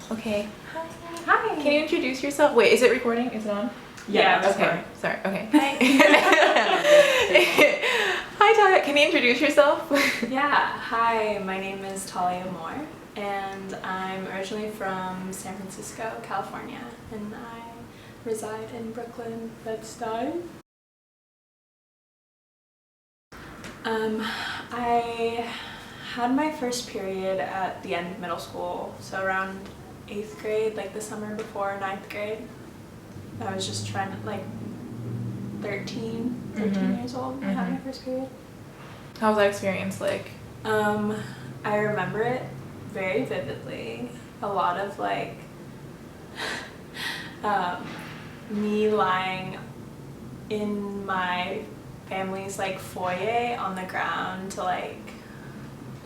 Okay. Hi. Can you introduce yourself? Wait, is it recording? Is it on? Yeah. Okay. Sorry. Okay. Hi. Hi, Talia. Can you introduce yourself? Yeah. Hi, my name is Talia Moore, and I'm originally from San Francisco, California, and I reside in Brooklyn, Bed-Stuy. I had my first period at the end of middle school, so around 8th grade, like the summer before 9th grade. I was just trying to, like, 13 years old when I had my first period. How was that experience like? I remember it very vividly. A lot of, like, me lying in my family's, like, foyer on the ground to, like,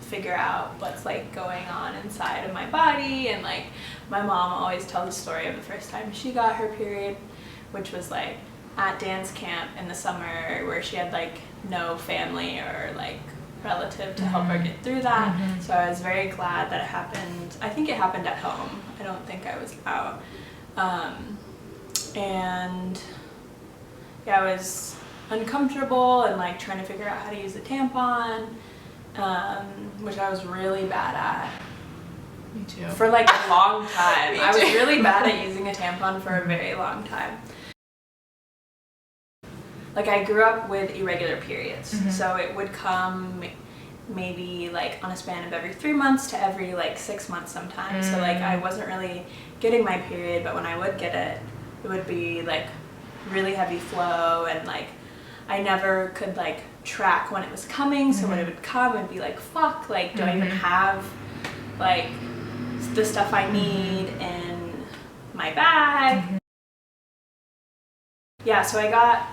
figure out what's, like, going on inside of my body. And, like, my mom always tells the story of the first time she got her period, which was, like, at dance camp in the summer, where she had, like, no family or, like, relative to help her get through that. So I was very glad that it happened. I think it happened at home. I don't think I was out. And yeah, I was uncomfortable and, like, trying to figure out how to use the tampon, which I was really bad at. Me too. For, like, a long time. Me I was too. really bad at using a tampon for a very long time. Like, I grew up with irregular periods, so it would come maybe, like, on a span of every 3 months to every, like, 6 months sometimes. So, like, I wasn't really getting my period, but when I would get it, it would be, like, really heavy flow, and, like, I never could, like, track when it was coming. So when it would come, it'd be like, fuck, like, do I even have, like, the stuff I need in my bag? Yeah, so I got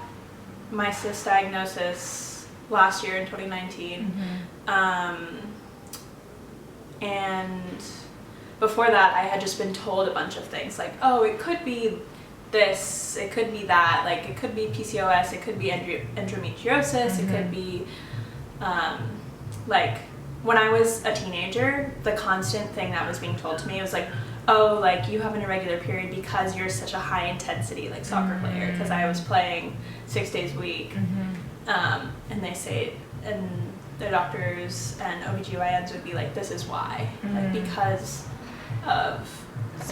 my cyst diagnosis last year in 2019. And before that, I had just been told a bunch of things, like, oh, it could be this, it could be that, like, it could be PCOS, it could be endometriosis, it could be, like, when I was a teenager, the constant thing that was being told to me was, like, oh, like, you have an irregular period because you're such a high intensity, like, soccer player, because I was playing 6 days a week. And they say, and the doctors and OBGYNs would be like, this is why, like, because of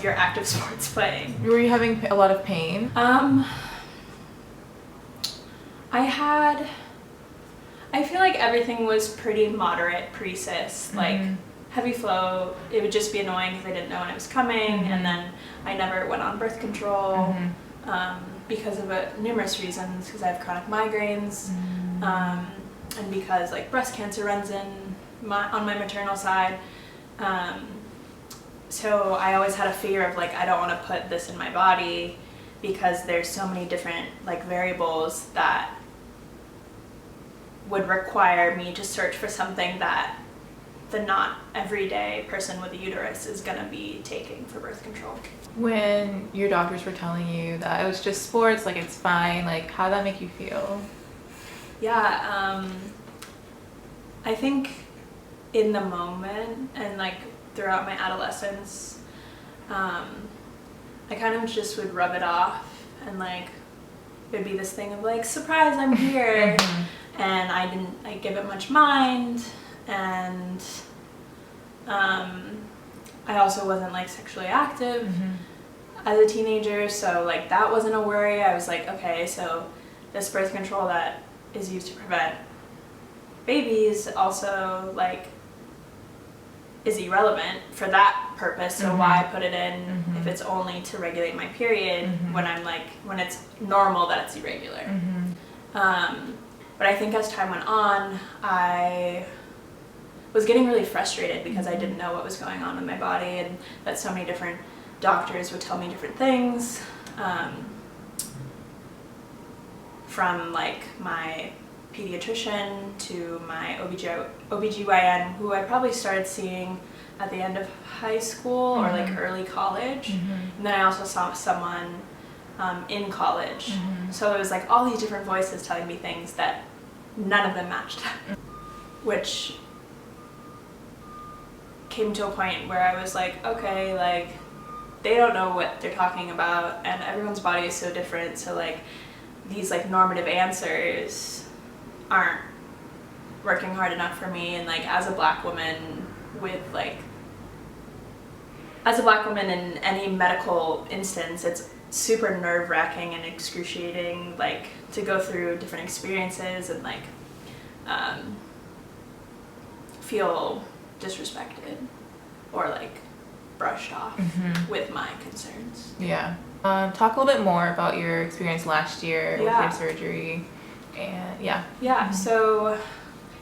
your active sports playing. Were you having a lot of pain? I feel like everything was pretty moderate pre-cyst, like, heavy flow. It would just be annoying because I didn't know when it was coming, and then I never went on birth control because of numerous reasons, because I have chronic migraines, and because, like, breast cancer runs on my maternal side. So I always had a fear of, like, I don't want to put this in my body because there's so many different, like, variables that would require me to search for something that the not everyday person with a uterus is going to be taking for birth control. When your doctors were telling you that it was just sports, like, it's fine, like, how did that make you feel? Yeah, I think in the moment and, like, throughout my adolescence, I kind of just would rub it off, and, like, it would be this thing of, like, surprise, I'm here. And I didn't, like, give it much mind, and I also wasn't, like, sexually active as a teenager, so, like, that wasn't a worry. I was like, okay, so this birth control that is used to prevent babies also, like, is irrelevant for that purpose, so why put it in if it's only to regulate my period when I'm, like, when it's normal that it's irregular. But I think as time went on, I was getting really frustrated because I didn't know what was going on with my body, and that so many different doctors would tell me different things, from, like, my pediatrician to my OBGYN, who I probably started seeing at the end of high school or, like, early college. And then I also saw someone in college. So it was, like, all these different voices telling me things that none of them matched, which came to a point where I was like, okay, like, they don't know what they're talking about, and everyone's body is so different, so like these like normative answers aren't working hard enough for me. And like as a black woman in any medical instance, it's super nerve-wracking and excruciating, like to go through different experiences and like feel disrespected or like brushed off with my concerns. Yeah. Talk a little bit more about your experience last year with your surgery. And Yeah, so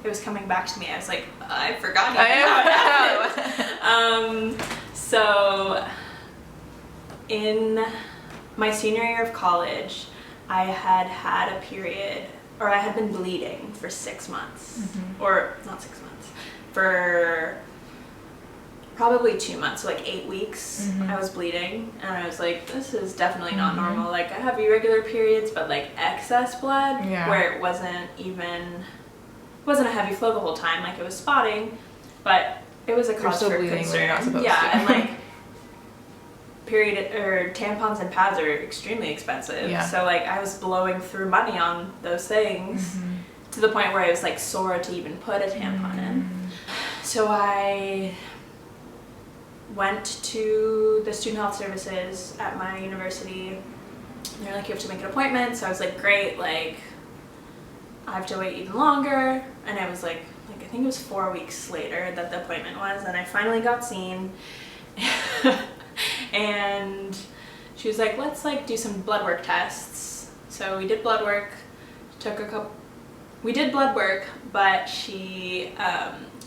it was coming back to me. I was like, I forgot even how it happened. So in my senior year of college, I had a period, or I had been bleeding for 6 months, or not 6 months, for probably 2 months, so like 8 weeks. I was bleeding, and I was like, this is definitely not normal. Like I have irregular periods, but like excess blood, where it wasn't a heavy flow the whole time, like it was spotting, but it was a cause for concern. And like period or tampons and pads are extremely expensive, so like I was blowing through money on those things to the point where it was like sore to even put a tampon in. So I went to the student health services at my university. They're like, you have to make an appointment. So I was like, great, like I have to wait even longer. And I was like I think it was 4 weeks later that the appointment was, and I finally got seen. And she was like, let's like do some blood work tests. So we did blood work, we did blood work, but she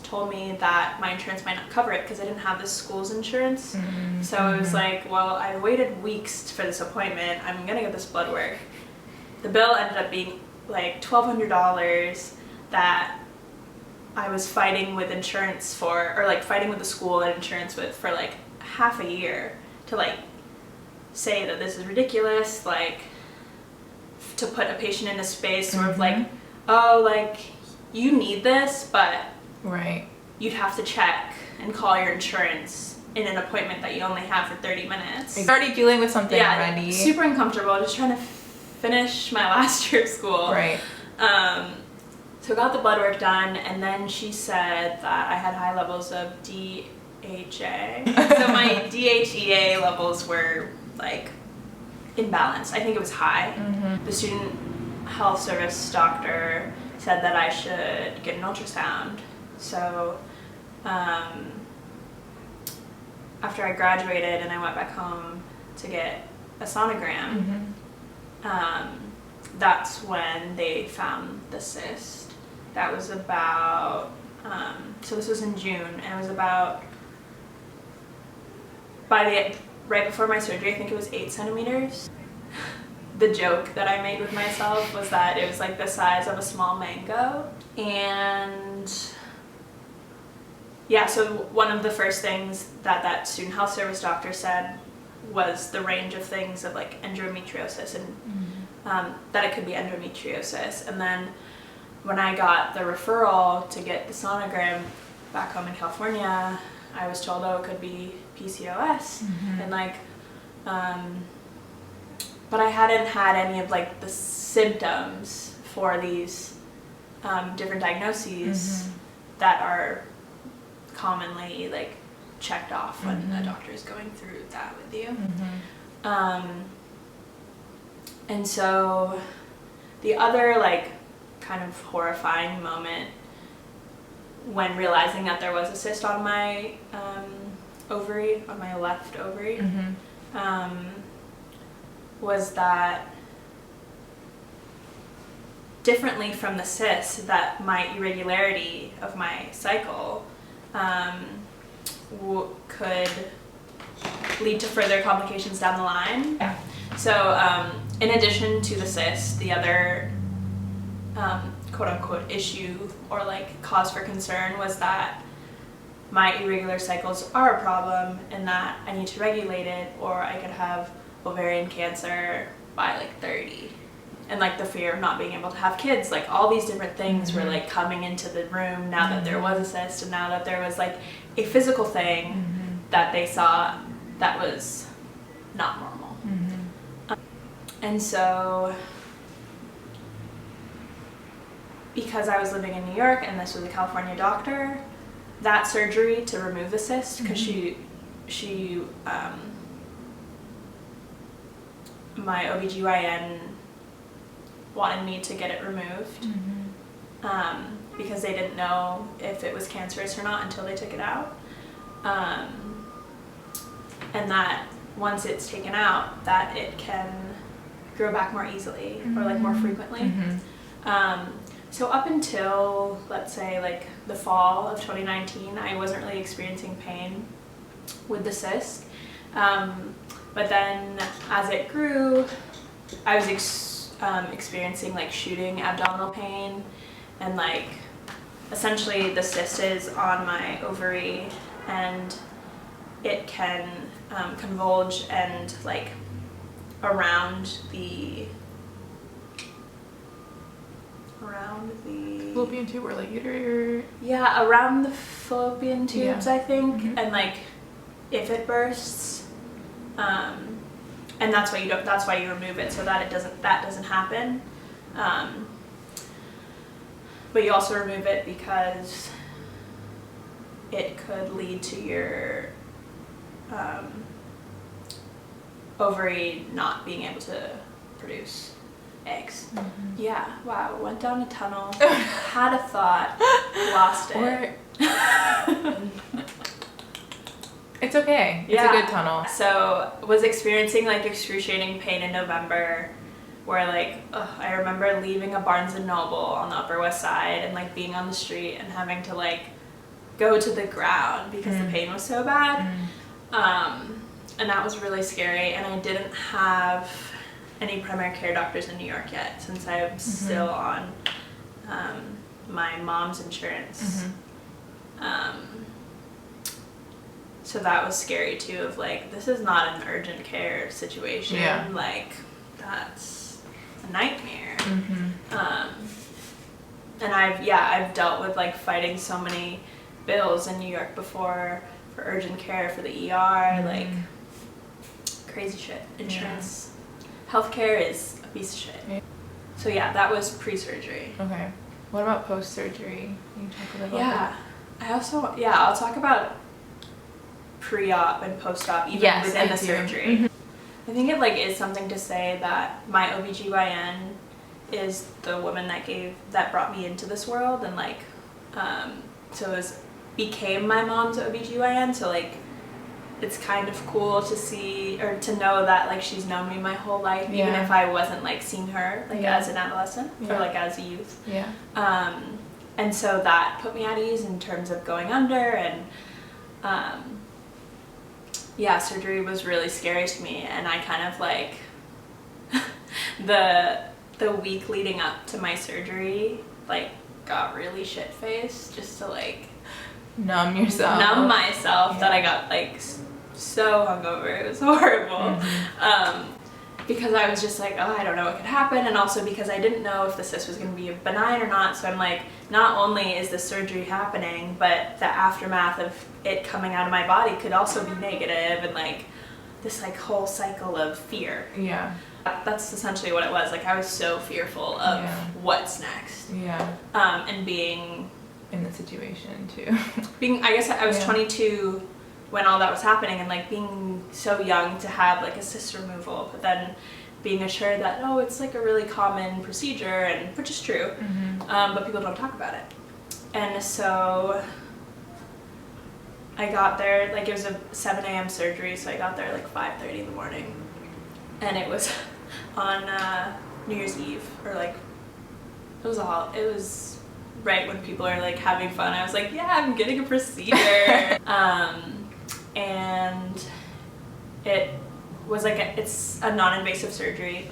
told me that my insurance might not cover it because I didn't have the school's insurance. So I was like, well, I waited weeks for this appointment, I'm gonna get this blood work. The bill ended up being like $1,200 that I was fighting with insurance for, or like fighting with the school and insurance with for like half a year to like say that this is ridiculous, like to put a patient in a space sort of like, oh, like you need this, but you'd have to check and call your insurance in an appointment that you only have for 30 minutes. You're already dealing with something already. Super uncomfortable, just trying to finish my last year of school. So got the blood work done, and then she said that I had high levels of DHA. So my DHEA levels were like imbalanced. I think it was high. The student health service doctor said that I should get an ultrasound. So after I graduated and I went back home to get a sonogram, that's when they found the cyst. That was about, so this was in June, and it was about, right before my surgery, I think it was 8 centimeters. The joke that I made with myself was that it was like the size of a small mango. And yeah, so one of the first things that student health service doctor said was the range of things of like endometriosis, and that it could be endometriosis. And then when I got the referral to get the sonogram back home in California, I was told, oh, it could be PCOS. And like, but I hadn't had any of like the symptoms for these different diagnoses that are commonly like checked off when a doctor is going through that with you. And so the other like kind of horrifying moment when realizing that there was a cyst on my ovary, on my left ovary, was that differently from the cyst, that my irregularity of my cycle could lead to further complications down the line. So in addition to the cyst, the other quote-unquote issue or like cause for concern was that my irregular cycles are a problem and that I need to regulate it, or I could have ovarian cancer by like 30. And like the fear of not being able to have kids, like all these different things were like coming into the room now that there was a cyst, and now that there was like a physical thing that they saw that was not normal. Mm-hmm. And so, because I was living in New York and this was a California doctor, that surgery to remove the cyst, because she my OBGYN wanted me to get it removed, because they didn't know if it was cancerous or not until they took it out. And that once it's taken out, that it can grow back more easily or like more frequently. So up until, let's say, like the fall of 2019, I wasn't really experiencing pain with the cyst. But then as it grew, I was experiencing like shooting abdominal pain, and like essentially the cyst is on my ovary and it can convulge and like around the fallopian tube or like uterine. Yeah, around the fallopian tubes, Yeah. I think, and like if it bursts, and that's why you don't. That's why you remove it, so that that doesn't happen. But you also remove it because it could lead to your ovary not being able to produce eggs. Yeah, wow, went down a tunnel, had a thought, lost it. It's okay. It's a good tunnel. So was experiencing like excruciating pain in November, where like I remember leaving a Barnes and Noble on the Upper West Side and like being on the street and having to like go to the ground because the pain was so bad. And that was really scary, and I didn't have any primary care doctors in New York yet, since I'm still on my mom's insurance. So that was scary too, of like, this is not an urgent care situation. Yeah. Like, that's a nightmare. And I've dealt with like fighting so many bills in New York before for urgent care, for the ER, like crazy shit. Insurance, healthcare is a piece of shit. Yeah. So yeah, that was pre-surgery. Okay. What about post-surgery? Can you talk a little Yeah. I also, I'll talk about pre-op and post-op even within the surgery. I think it like is something to say that my OBGYN is the woman that brought me into this world, and like so became my mom's OBGYN, so like it's kind of cool to see or to know that like she's known me my whole life, even if I wasn't like seeing her like as an adolescent or like as a youth. And so that put me at ease in terms of going under, and surgery was really scary to me, and I kind of like the week leading up to my surgery like got really shit-faced just to like numb myself that I got like so hungover. It was horrible. Because I was just like, oh, I don't know what could happen, and also because I didn't know if the cyst was going to be benign or not. So I'm like, not only is the surgery happening, but the aftermath of it coming out of my body could also be negative, and like this like whole cycle of fear. Yeah. That's essentially what it was. Like I was so fearful of what's next. Yeah. And being in the situation too. I guess I was 22 when all that was happening, and like being so young to have like a cyst removal, but then being assured that it's like a really common procedure, and which is true, but people don't talk about it. And so I got there, like it was a 7 a.m. surgery, so I got there like 5:30 in the morning, and it was on New Year's Eve, or like it was right when people are like having fun. I was like, yeah, I'm getting a procedure. And it was like it's a non-invasive surgery,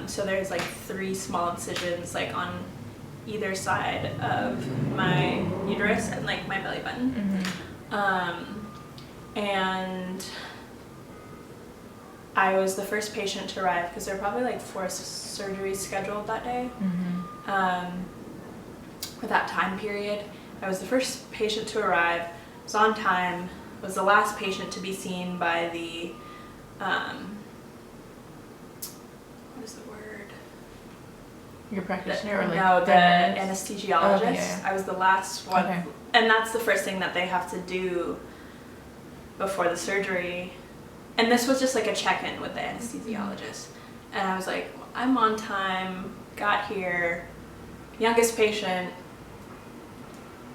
so there's like 3 small incisions like on either side of my uterus and like my belly button. And I was the first patient to arrive, because there were probably like 4 surgeries scheduled that day. For that time period, I was the first patient to arrive, was on time, was the last patient to be seen by the what is the word? Your practitioner or like no, the nurse? anesthesiologist. Oh, okay, yeah. I was the last one. Okay. And that's the first thing that they have to do before the surgery. And this was just like a check-in with the anesthesiologist. And I was like, I'm on time, got here, youngest patient,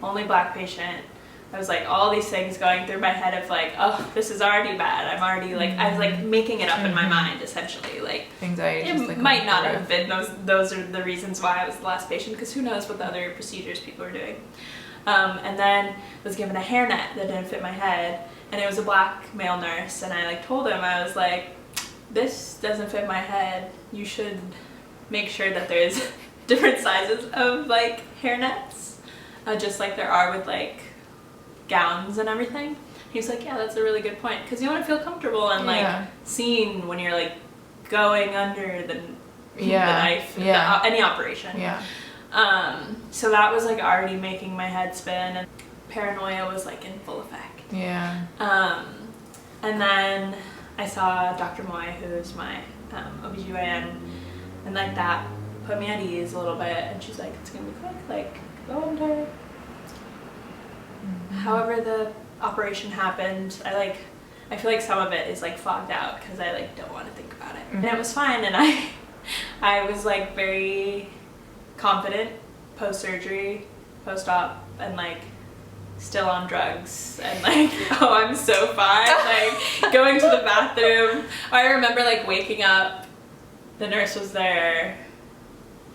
only black patient. I was like, all these things going through my head of like, oh, this is already bad. I'm already like, I was like making it up in my mind essentially. Like, Anxiety. it just, like, might not through. have been those are the reasons why I was the last patient, because who knows what the other procedures people were doing. And then was given a hairnet that didn't fit my head, and it was a black male nurse, and I like told him, I was like, this doesn't fit my head. You should make sure that there's different sizes of like hairnets, just like there are with like gowns and everything. He's like, yeah, that's a really good point, because you want to feel comfortable and like seen when you're like going under the knife, any operation. So that was like already making my head spin, and paranoia was like in full effect. And then I saw Dr. Moy, who's my OBGYN, and like that put me at ease a little bit, and she's like, it's gonna be quick, like go under. However the operation happened, I feel like some of it is like fogged out because I like don't want to think about it. And it was fine, and I was like very confident post-surgery, post-op, and like still on drugs, and like, oh, I'm so fine, like going to the bathroom. I remember like waking up, the nurse was there,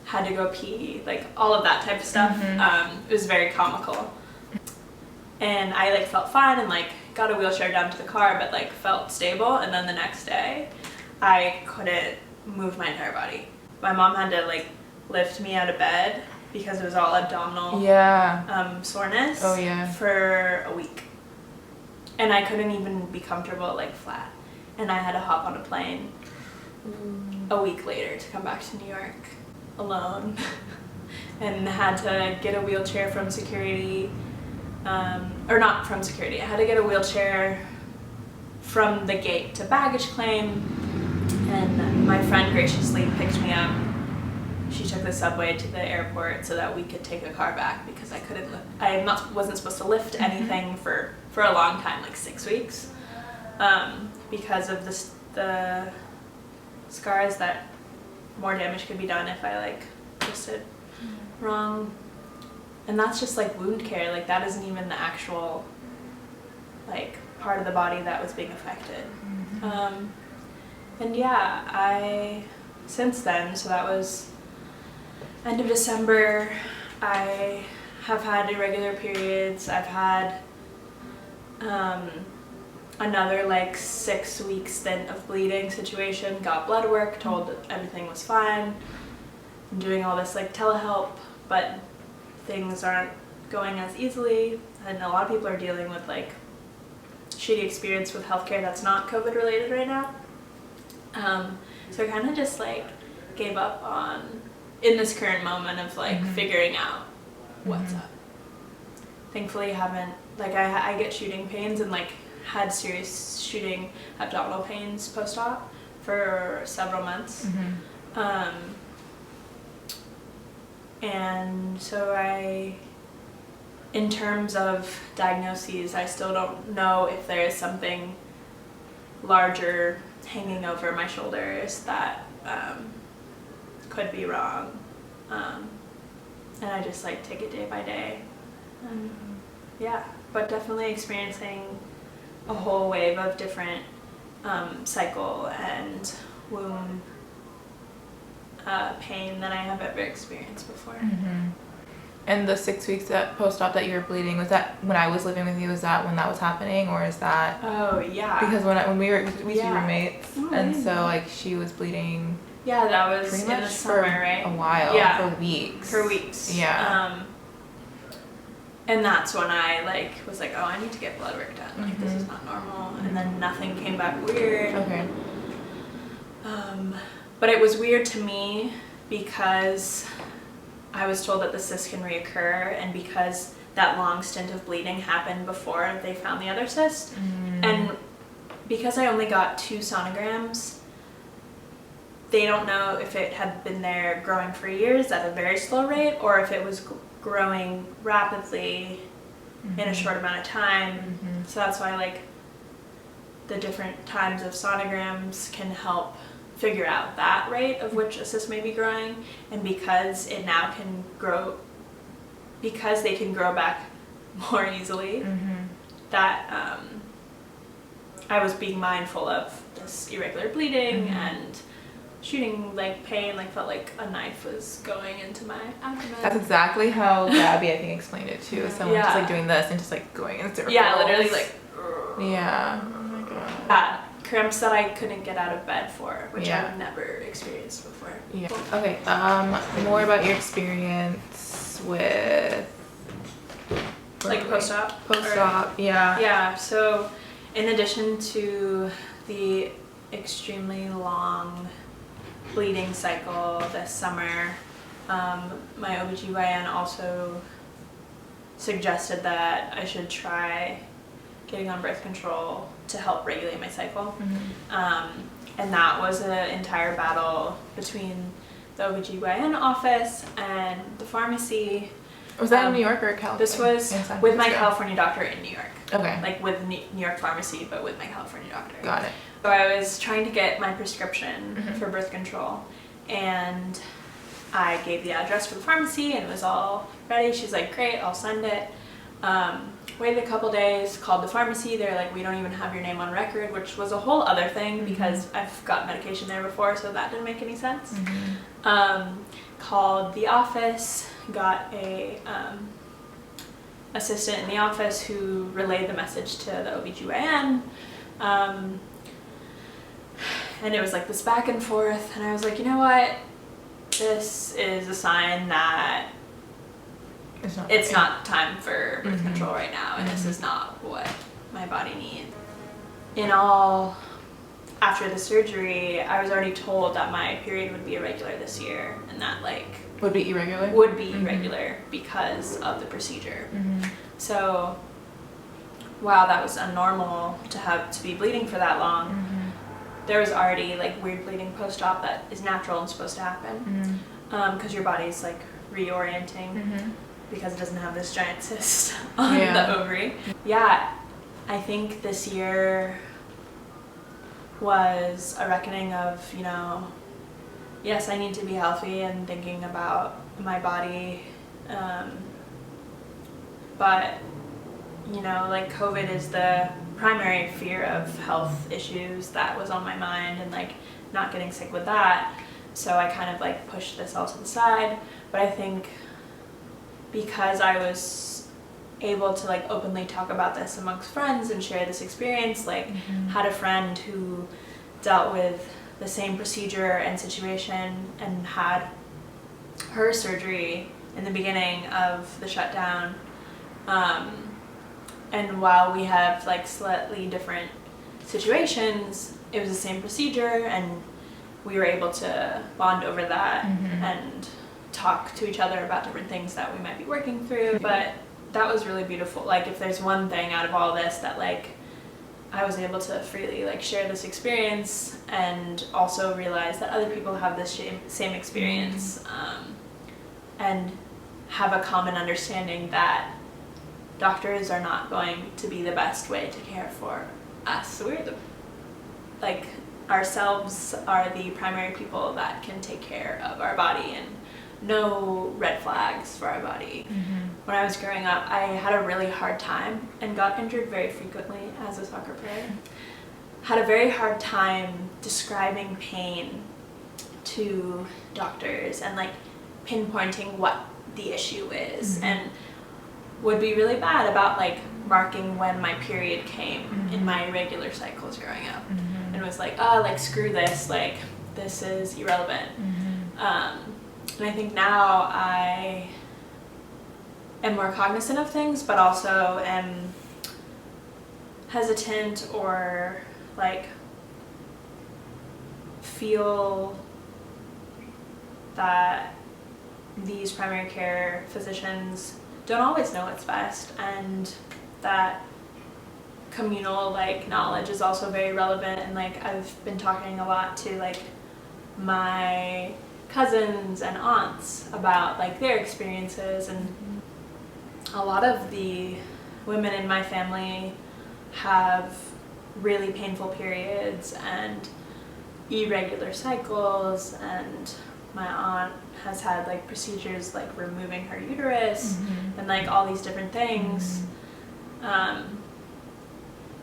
had to go pee, like all of that type of stuff. It was very comical. And I like felt fine and like got a wheelchair down to the car, but like felt stable. And then the next day I couldn't move my entire body. My mom had to like lift me out of bed because it was all abdominal soreness for a week. And I couldn't even be comfortable like flat. And I had to hop on a plane a week later to come back to New York alone and had to get a wheelchair from security. Or not from security, I had to get a wheelchair from the gate to baggage claim, and my friend graciously picked me up. She took the subway to the airport so that we could take a car back, because I wasn't supposed to lift anything for a long time, like 6 weeks, because of the scars that more damage could be done if I like twisted wrong. And that's just like wound care, like that isn't even the actual like part of the body that was being affected. And yeah, since then, so that was end of December, I have had irregular periods. I've had another like 6-week stint of bleeding situation, got blood work, told that everything was fine. I'm doing all this like telehelp, but things aren't going as easily, and a lot of people are dealing with like shitty experience with healthcare that's not COVID related right now. So I kind of just like gave up on, in this current moment of like figuring out what's up. Thankfully I haven't, like I get shooting pains and like had serious shooting abdominal pains post-op for several months. And so in terms of diagnoses, I still don't know if there is something larger hanging over my shoulders that could be wrong. And I just like take it day by day. Yeah, but definitely experiencing a whole wave of different cycle and womb pain than I have ever experienced before. And the 6 weeks that post-op that you were bleeding, was that when I was living with you? Was that when that was happening, or is that? Oh yeah. Because when we used to be roommates, and so like she was bleeding. Yeah, that was pretty in much the summer, for right? a while. Yeah. For weeks. For weeks. Yeah. And that's when I like was like, oh, I need to get blood work done. Like this is not normal. And then nothing came back weird. Okay. But it was weird to me because I was told that the cyst can reoccur, and because that long stint of bleeding happened before they found the other cyst. And because I only got 2 sonograms, they don't know if it had been there growing for years at a very slow rate or if it was growing rapidly in a short amount of time. So that's why like the different times of sonograms can help figure out that rate of which a cyst may be growing. And because it now can grow, because they can grow back more easily, that I was being mindful of this irregular bleeding and shooting like pain, like felt like a knife was going into my abdomen. That's exactly how Gabby, I think, explained it too. Someone just like doing this and just like going in circles. Yeah, literally like. Yeah. Oh my god. Cramps that I couldn't get out of bed for, which I've never experienced before. Yeah. Okay. More about your experience with like post-op. Post-op. Yeah. Yeah. So, in addition to the extremely long bleeding cycle this summer, my OBGYN also suggested that I should try getting on birth control to help regulate my cycle. And that was an entire battle between the OBGYN office and the pharmacy. Was that in New York or California? This was with my California doctor in New York. Okay. Like with New York pharmacy, but with my California doctor. Got it. So I was trying to get my prescription for birth control, and I gave the address for the pharmacy and it was all ready. She's like, great, I'll send it. Waited a couple days, called the pharmacy. They're like, we don't even have your name on record, which was a whole other thing because I've got medication there before, so that didn't make any sense. Called the office, got a assistant in the office who relayed the message to the OBGYN. And it was like this back and forth, and I was like, you know what? This is a sign that it's not time for birth control right now, and this is not what my body needs. In all, after the surgery, I was already told that my period would be irregular this year, and that like would be irregular because of the procedure. So while that was unnormal to be bleeding for that long, there was already like weird bleeding post-op that is natural and supposed to happen because your body's like reorienting because it doesn't have this giant cyst on the ovary. Yeah, I think this year was a reckoning of, you know, yes, I need to be healthy and thinking about my body, but you know, like COVID is the primary fear of health issues that was on my mind, and like not getting sick with that, so I kind of like pushed this all to the side. But I think because I was able to like openly talk about this amongst friends and share this experience, like had a friend who dealt with the same procedure and situation and had her surgery in the beginning of the shutdown, and while we have like slightly different situations, it was the same procedure, and we were able to bond over that and talk to each other about different things that we might be working through. But that was really beautiful. Like if there's one thing out of all this that like I was able to freely like share this experience and also realize that other people have this same experience, and have a common understanding that doctors are not going to be the best way to care for us. We're ourselves are the primary people that can take care of our body and know red flags for our body. When I was growing up, I had a really hard time and got injured very frequently as a soccer player. Had a very hard time describing pain to doctors and like pinpointing what the issue is, and would be really bad about like marking when my period came in my regular cycles growing up, and was like, oh, like screw this, like this is irrelevant. And I think now I am more cognizant of things, but also am hesitant or like feel that these primary care physicians don't always know what's best, and that communal like knowledge is also very relevant, and like I've been talking a lot to like my cousins and aunts about like their experiences, and a lot of the women in my family have really painful periods and irregular cycles, and my aunt has had like procedures like removing her uterus and like all these different things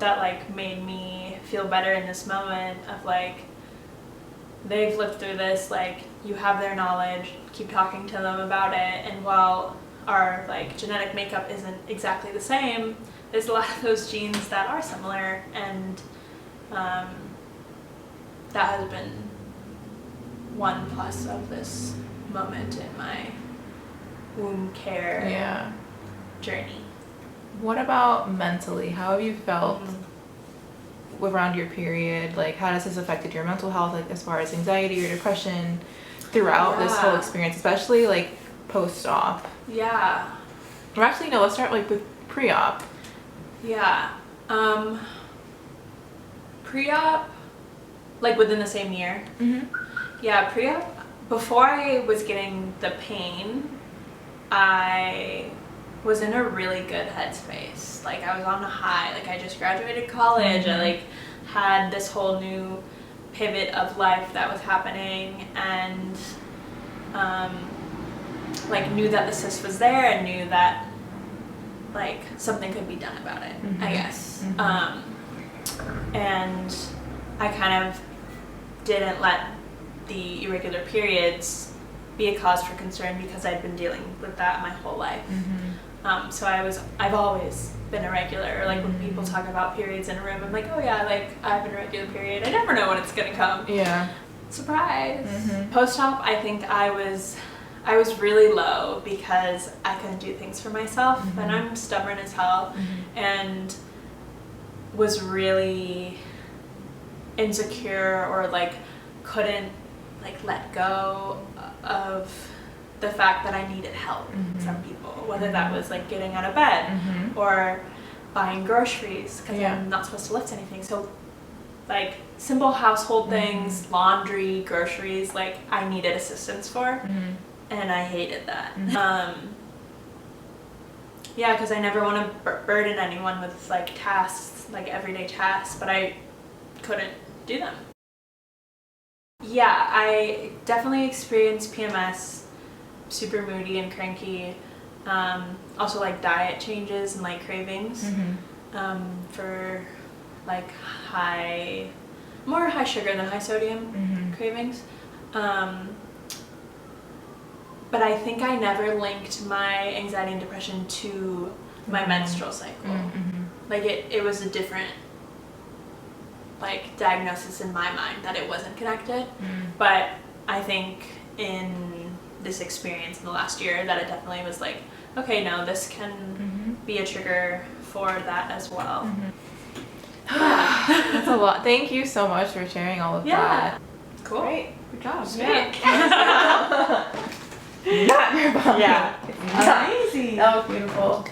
that like made me feel better in this moment of like they've lived through this, like you have their knowledge, keep talking to them about it, and while our like genetic makeup isn't exactly the same, there's a lot of those genes that are similar, and that has been one plus of this moment in my womb care journey. What about mentally? How have you felt around your period? Like, how has this affected your mental health, like as far as anxiety or depression throughout this whole experience, especially like post-op? Yeah. Or actually, no, let's start like with pre-op. Yeah. Pre-op, like within the same year. Yeah, pre-op, before I was getting the pain, I was in a really good headspace. Like I was on a high, like I just graduated college, I like had this whole new pivot of life that was happening, and like knew that the cyst was there and knew that like something could be done about it, I guess. And I kind of didn't let the irregular periods be a cause for concern because I'd been dealing with that my whole life. So I've always been irregular. Like when people talk about periods in a room, I'm like, oh yeah, like I have an irregular period. I never know when it's gonna come. Yeah. Surprise. Post-op, I think I was really low because I couldn't do things for myself, and I'm stubborn as hell, and was really insecure, or like couldn't like let go of the fact that I needed help from people, whether that was like getting out of bed or buying groceries because I'm not supposed to lift anything. So like simple household things, laundry, groceries, like I needed assistance for, and I hated that. Yeah, because I never want to burden anyone with like tasks, like everyday tasks, but I couldn't do them. Yeah, I definitely experienced PMS, super moody and cranky. Also like diet changes and like cravings for like more high sugar than high sodium cravings. But I think I never linked my anxiety and depression to my menstrual cycle. Like it was a different like diagnosis in my mind that it wasn't connected. But I think in this experience in the last year that it definitely was like, okay, no, this can be a trigger for that as well. That's a lot. Thank you so much for sharing all of that. Cool. Great. Good job. Yeah. Not your bum. Yeah. Amazing. That was beautiful.